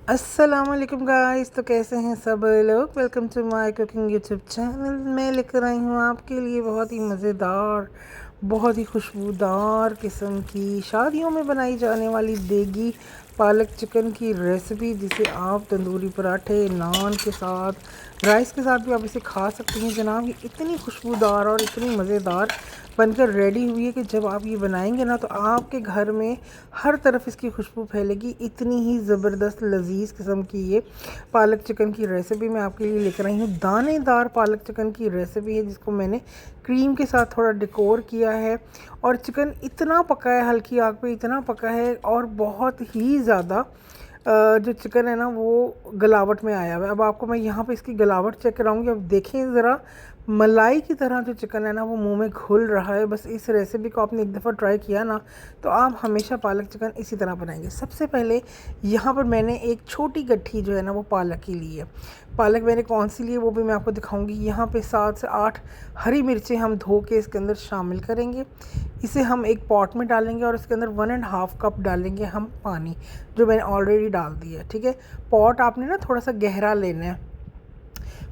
अस्सलाम वालेकुम गाइस। तो कैसे हैं सब लोग। Welcome to my cooking YouTube channel. मैं लेकर आई हूँ आपके लिए बहुत ही मज़ेदार, बहुत ही खुशबूदार किस्म की शादियों में बनाई जाने वाली देगी पालक चिकन की रेसिपी, जिसे आप तंदूरी पराठे, नान के साथ, राइस के साथ भी आप इसे खा सकते हैं जनाब। ये इतनी खुशबूदार और इतनी मज़ेदार बनकर रेडी हुई है कि जब आप ये बनाएंगे ना तो आपके घर में हर तरफ इसकी खुशबू फैलेगी। इतनी ही ज़बरदस्त लजीज किस्म की ये पालक चिकन की रेसिपी मैं आपके लिए लेकर आई हूँ। दानेदार पालक चिकन की रेसिपी है जिसको मैंने क्रीम के साथ थोड़ा डेकोर किया है। और चिकन इतना पका है, हल्की आग पे इतना पका है और बहुत ही ज़्यादा जो चिकन है ना वो गलावट में आया हुआ है। अब आपको मैं यहाँ पे इसकी गलावट चेक कराऊंगी। अब देखें ज़रा, मलाई की तरह जो चिकन है ना वो मुंह में घुल रहा है। बस इस रेसिपी को आपने एक दफ़ा ट्राई किया ना तो आप हमेशा पालक चिकन इसी तरह बनाएंगे। सबसे पहले यहाँ पर मैंने एक छोटी गट्ठी जो है ना वो पालक की ली है। पालक मैंने कौन सी ली है वो भी मैं आपको दिखाऊंगी। यहाँ पे 7 से 8 हरी मिर्चें हम धो के इसके अंदर शामिल करेंगे। इसे हम एक पॉट में डालेंगे और इसके अंदर 1.5 कप डालेंगे हम पानी, जो मैंने ऑलरेडी डाल दिया है। ठीक है, पॉट आपने ना थोड़ा सा गहरा लेना है।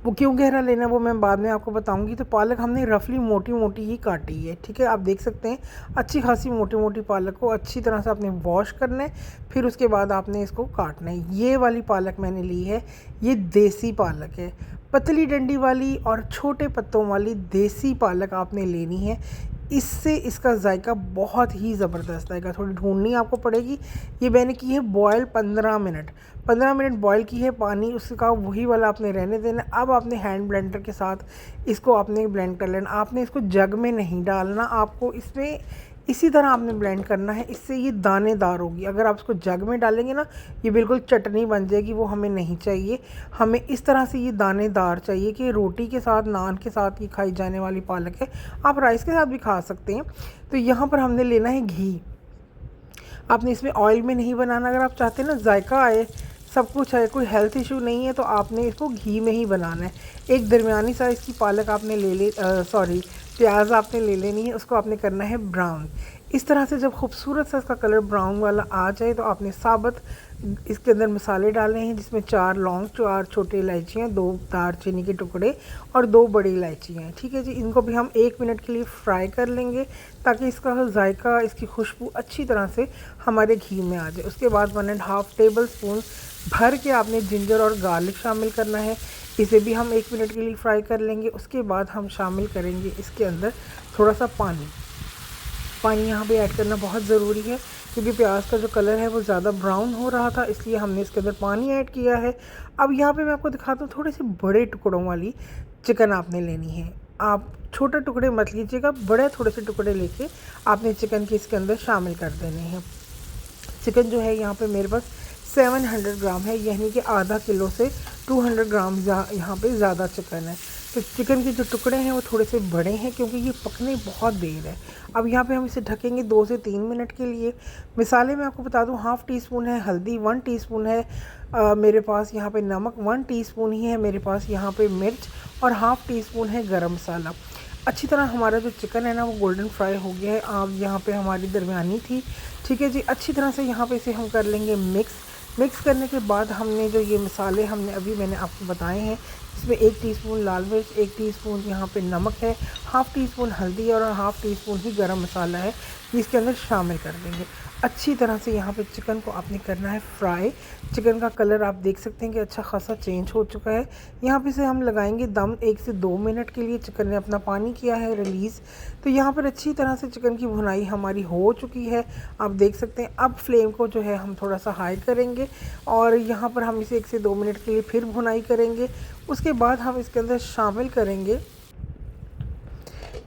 वो क्यों गहरा लेना है वो मैं बाद में आपको बताऊंगी। तो पालक हमने रफली मोटी मोटी ही काटी है। ठीक है, आप देख सकते हैं अच्छी खासी मोटी मोटी पालक को अच्छी तरह से आपने वॉश करना है, फिर उसके बाद आपने इसको काटना है। ये वाली पालक मैंने ली है, ये देसी पालक है। पतली डंडी वाली और छोटे पत्तों वाली देसी पालक आपने लेनी है। इससे इसका जायका बहुत ही ज़बरदस्त आएगा। थोड़ी ढूंढनी आपको पड़ेगी। ये मैंने की है बॉयल 15 मिनट। 15 मिनट बॉयल की है, पानी उसका वही वाला आपने रहने देना। अब आपने हैंड ब्लेंडर के साथ इसको आपने ब्लेंड कर लेना। आपने इसको जग में नहीं डालना, आपको इसमें इसी तरह आपने ब्लेंड करना है। इससे ये दानेदार होगी। अगर आप इसको जग में डालेंगे ना ये बिल्कुल चटनी बन जाएगी, वो हमें नहीं चाहिए। हमें इस तरह से ये दानेदार चाहिए कि रोटी के साथ, नान के साथ ये खाई जाने वाली पालक है। आप राइस के साथ भी खा सकते हैं। तो यहाँ पर हमने लेना है घी। आपने इसमें ऑयल में नहीं बनाना। अगर आप चाहते हैं ना जायका आए, सब कुछ है, कोई हेल्थ इशू नहीं है, तो आपने इसको घी में ही बनाना है। एक दरमियानी साइज़ की पालक आपने प्याज आपने ले लेनी है। उसको आपने करना है ब्राउन। इस तरह से जब खूबसूरत सा इसका कलर ब्राउन वाला आ जाए तो आपने साबुत इसके अंदर मसाले डालने हैं, जिसमें 4 लौंग, 4 छोटी इलायचियाँ, 2 दालचीनी के टुकड़े और 2 बड़ी इलायचियाँ हैं। ठीक है जी, इनको भी हम 1 मिनट के लिए फ्राई कर लेंगे ताकि इसका जायका, इसकी खुशबू अच्छी तरह से हमारे घी में आ जाए। उसके बाद 1.5 टेबल स्पून भर के आपने जिंजर और गार्लिक शामिल करना है। इसे भी हम 1 मिनट के लिए फ्राई कर लेंगे। उसके बाद हम शामिल करेंगे इसके अंदर थोड़ा सा पानी। पानी यहाँ पे ऐड करना बहुत ज़रूरी है क्योंकि प्याज का जो कलर है वो ज़्यादा ब्राउन हो रहा था, इसलिए हमने इसके अंदर पानी ऐड किया है। अब यहाँ पे मैं आपको दिखाता हूँ, थोड़े से बड़े टुकड़ों वाली चिकन आपने लेनी है। आप छोटे टुकड़े मत लीजिएगा, बड़े थोड़े से टुकड़े लेके आपने चिकन के इसके अंदर शामिल कर देने हैं। चिकन जो है यहाँ पे मेरे पास 700 ग्राम है, यानी कि आधा किलो से 200 ग्राम यहाँ पे ज़्यादा चिकन है। तो चिकन के जो टुकड़े हैं वो थोड़े से बड़े हैं क्योंकि ये पकने बहुत देर है। अब यहाँ पे हम इसे ढकेंगे 2 से 3 मिनट के लिए। मिसाले में आपको बता दूँ, हाफ़ टी स्पून है हल्दी, 1 टीस्पून है मेरे पास यहाँ पे नमक, 1 टीस्पून ही है मेरे पास यहाँ पे मिर्च, और हाफ़ टी स्पून है गरम मसाला। अच्छी तरह हमारा जो चिकन है ना वो गोल्डन फ्राई हो गया है। आग यहाँ पे हमारी दरमियानी थी। ठीक है जी, अच्छी तरह से यहाँ पे इसे हम कर लेंगे मिक्स करने के बाद हमने जो ये मसाले मैंने आपको बताए हैं, इसमें 1 टीस्पून लाल मिर्च, 1 टीस्पून यहाँ पे नमक है, हाफ़ टी स्पून हल्दी और हाफ़ टी स्पून ही गरम मसाला है, इसके अंदर शामिल कर देंगे। अच्छी तरह से यहाँ पे चिकन को आपने करना है फ्राई। चिकन का कलर आप देख सकते हैं कि अच्छा खासा चेंज हो चुका है। यहाँ पे से हम लगाएंगे दम 1 से 2 मिनट के लिए। चिकन ने अपना पानी किया है रिलीज़। तो यहाँ पर अच्छी तरह से चिकन की भुनाई हमारी हो चुकी है, आप देख सकते हैं। अब फ्लेम को जो है हम थोड़ा सा हाई करेंगे और यहाँ पर हम इसे 1 से 2 मिनट के लिए फिर भुनाई करेंगे। उसके बाद हम इसके अंदर शामिल करेंगे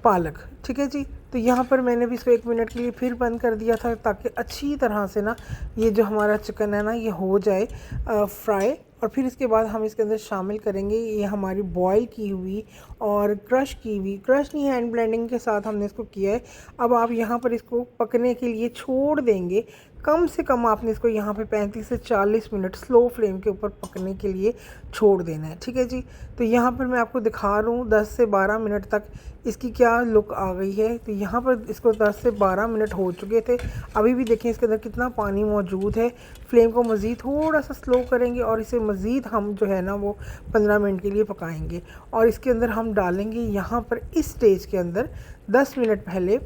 पालक। ठीक है जी, तो यहाँ पर मैंने भी इसको 1 मिनट के लिए फिर बंद कर दिया था ताकि अच्छी तरह से ना ये जो हमारा चिकन है ना ये हो जाए फ्राई। और फिर इसके बाद हम इसके अंदर शामिल करेंगे ये हमारी बॉईल की हुई और क्रश नहीं, हैंड ब्लेंडिंग के साथ हमने इसको किया है। अब आप यहाँ पर इसको पकने के लिए छोड़ देंगे कम से कम आपने इसको यहाँ पे 35 से 40 मिनट स्लो फ्लेम के ऊपर पकने के लिए छोड़ देना है। ठीक है जी। तो यहाँ पर मैं आपको दिखा रहा हूँ 10 से 12 मिनट तक इसकी क्या लुक आ गई है। तो यहाँ पर इसको 10 से 12 मिनट हो चुके थे। अभी भी देखें इसके अंदर कितना पानी मौजूद है। फ्लेम को मज़ीद थोड़ा सा स्लो करेंगे और इसे मज़ीद हम जो है ना वो 15 मिनट के लिए पकाएंगे। और इसके अंदर हम डालेंगे यहाँ पर इस स्टेज के अंदर 10 मिनट पहले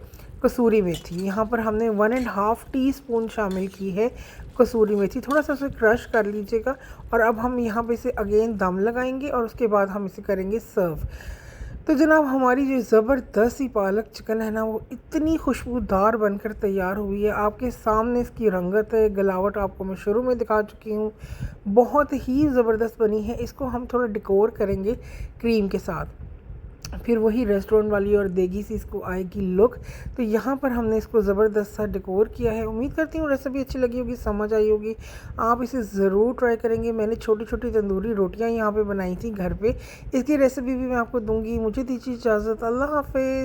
कसूरी मेथी। यहाँ पर हमने 1.5 टीस्पून शामिल की है कसूरी मेथी। थोड़ा सा उसे क्रश कर लीजिएगा। और अब हम यहाँ पे इसे अगेन दम लगाएंगे और उसके बाद हम इसे करेंगे सर्व। तो जनाब हमारी जो ज़बरदस्त सी पालक चिकन है ना वो इतनी खुशबूदार बनकर तैयार हुई है। आपके सामने इसकी रंगत है, गलावट आपको मैं शुरू में दिखा चुकी हूँ, बहुत ही ज़बरदस्त बनी है। इसको हम थोड़ा डेकोर करेंगे क्रीम के साथ, फिर वही रेस्टोरेंट वाली और देगी सी इसको आएगी लुक। तो यहाँ पर हमने इसको ज़बरदस्त सा डेकोर किया है। उम्मीद करती हूँ रेसिपी अच्छी लगी होगी, समझ आई होगी। आप इसे ज़रूर ट्राई करेंगे। मैंने छोटी छोटी तंदूरी रोटियाँ यहाँ पे बनाई थी घर पे। इसकी रेसिपी भी मैं आपको दूँगी। मुझे दीजिए इजाज़त। अल्लाह हाफ़िज़।